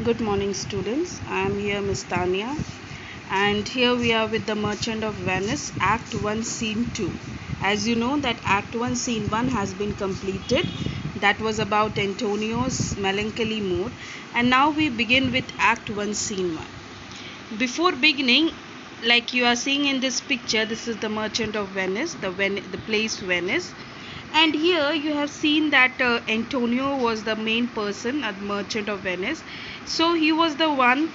Good morning, students. I am here, Miss Tania, and here we are with The Merchant of Venice, Act 1, Scene 2. As you know, that Act 1, Scene 1 has been completed. That was about Antonio's melancholy mood, and now we begin with Act 1, Scene 1. Before beginning, like you are seeing in this picture, this is the Merchant of Venice, the place Venice. And here you have seen that Antonio was the main person at Merchant of Venice. So he was the one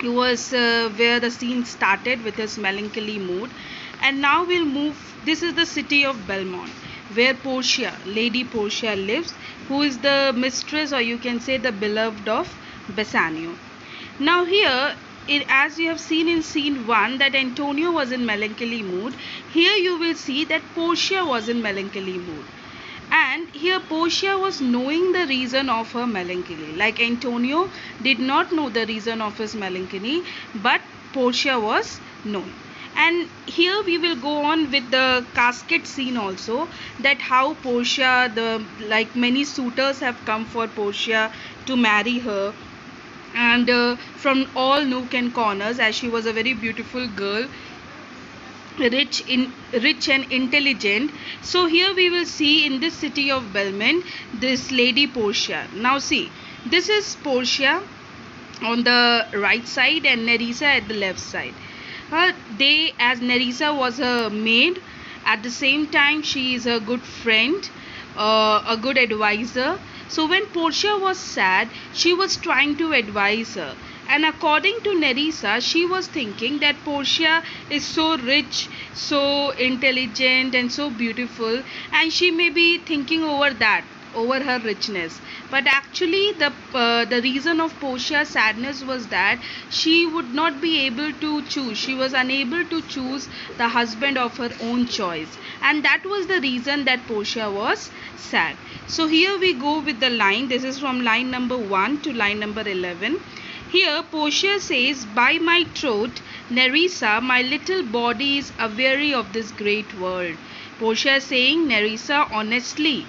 who was where the scene started with his melancholy mood. And now we'll move. This is the city of Belmont, where Portia, Lady Portia, lives, who is the mistress, or you can say the beloved of Bassanio. Now here, as you have seen in scene 1 that Antonio was in melancholy mood, here you will see that Portia was in melancholy mood. And here Portia was knowing the reason of her melancholy. Like Antonio did not know the reason of his melancholy, but Portia was knowing. And here we will go on with the casket scene also, that how Portia, the like many suitors have come for Portia to marry her, and from all nook and corners, as she was a very beautiful girl, rich and intelligent. So here we will see in this city of Belmont this lady Portia. Now see, this is Portia on the right side and Nerissa at the left side. They, as Nerissa was a maid, at the same time she is a good friend, a good advisor. So when Portia was sad, she was trying to advise her. And according to Nerissa, she was thinking that Portia is so rich, so intelligent, and so beautiful, and she may be thinking over her richness. But actually, the reason of Portia's sadness was that she would not be able to choose. She was unable to choose the husband of her own choice, and that was the reason that Portia was sad. So here we go with the line. This is from line number 1 to line number 11. Here Portia says, "By my troth, Nerissa, my little body is aweary of this great world." Portia is saying, Nerissa, honestly,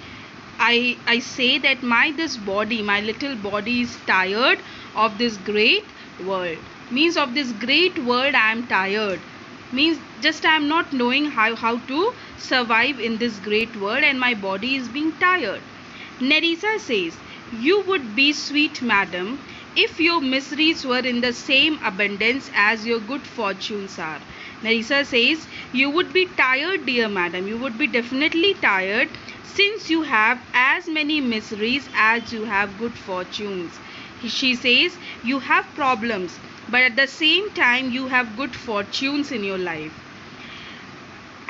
I say that my little body is tired of this great world. Means of this great world I am tired. Means just I am not knowing how to survive in this great world, and my body is being tired. Nerissa says, "You would be sweet, madam, if your miseries were in the same abundance as your good fortunes are." Nerissa says, "You would be tired, dear madam, you would be definitely tired, since you have as many miseries as you have good fortunes." She says, "You have problems, but at the same time you have good fortunes in your life.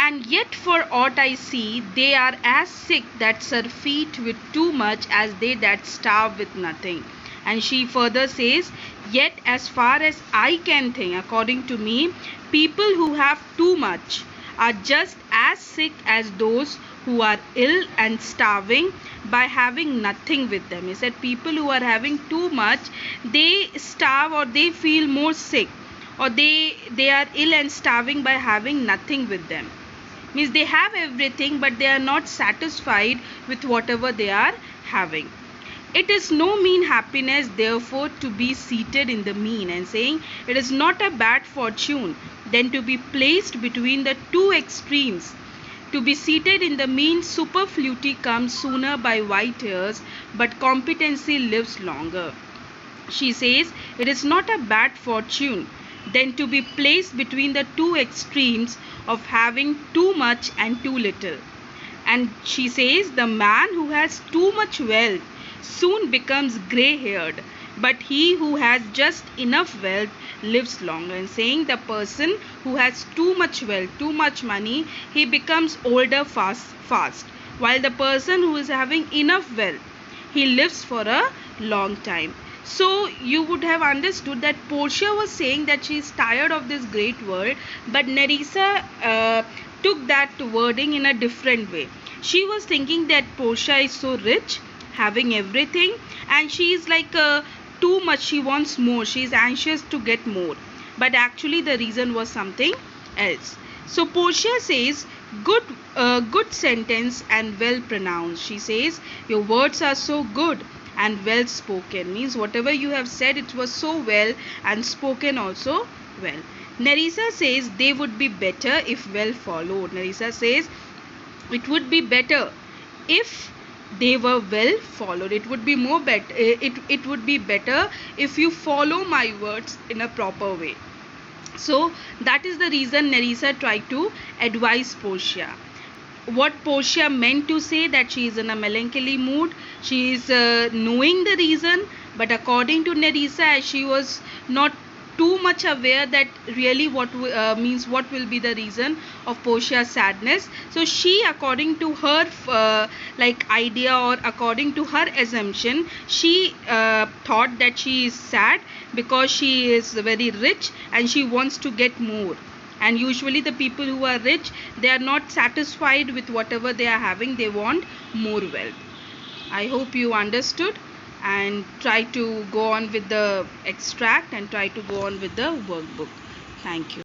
And yet for aught I see, they are as sick that surfeit with too much as they that starve with nothing." And she further says, "Yet as far as I can think, according to me, people who have too much are just as sick as those who are ill and starving by having nothing with them." He said people who are having too much, they starve or they feel more sick, or they are ill and starving by having nothing with them. Means they have everything, but they are not satisfied with whatever they are having. It is no mean happiness, therefore, to be seated in the mean, and saying it is not a bad fortune then to be placed between the two extremes. To be seated in the mean, superfluity comes sooner by white hairs, but competency lives longer. She says it is not a bad fortune then to be placed between the two extremes of having too much and too little. And she says the man who has too much wealth soon becomes grey-haired, but he who has just enough wealth lives longer. And saying the person who has too much wealth, too much money, he becomes older fast, while the person who is having enough wealth, he lives for a long time. So you would have understood that Portia was saying that she is tired of this great world, but Nerissa took that wording in a different way. She was thinking that Portia is so rich, having everything, and she is like too much, she wants more, she is anxious to get more, but actually the reason was something else. So Portia says, good sentence and well pronounced." She says, "Your words are so good, and well spoken. Means whatever you have said, it was so well and spoken also well. Nerissa says they would be better if well followed. Nerissa says it would be better if they were well followed. It would be more better. It would be better if you follow my words in a proper way. So that is the reason Nerissa tried to advise Portia. What Portia meant to say, that she is in a melancholy mood, she is knowing the reason, but according to Nerissa, as she was not too much aware that really what means what will be the reason of Portia's sadness, so she, according to her like idea, or according to her assumption, she thought that she is sad because she is very rich and she wants to get more. And usually the people who are rich, they are not satisfied with whatever they are having, they want more wealth. I hope you understood, and try to go on with the extract and try to go on with the workbook. Thank you.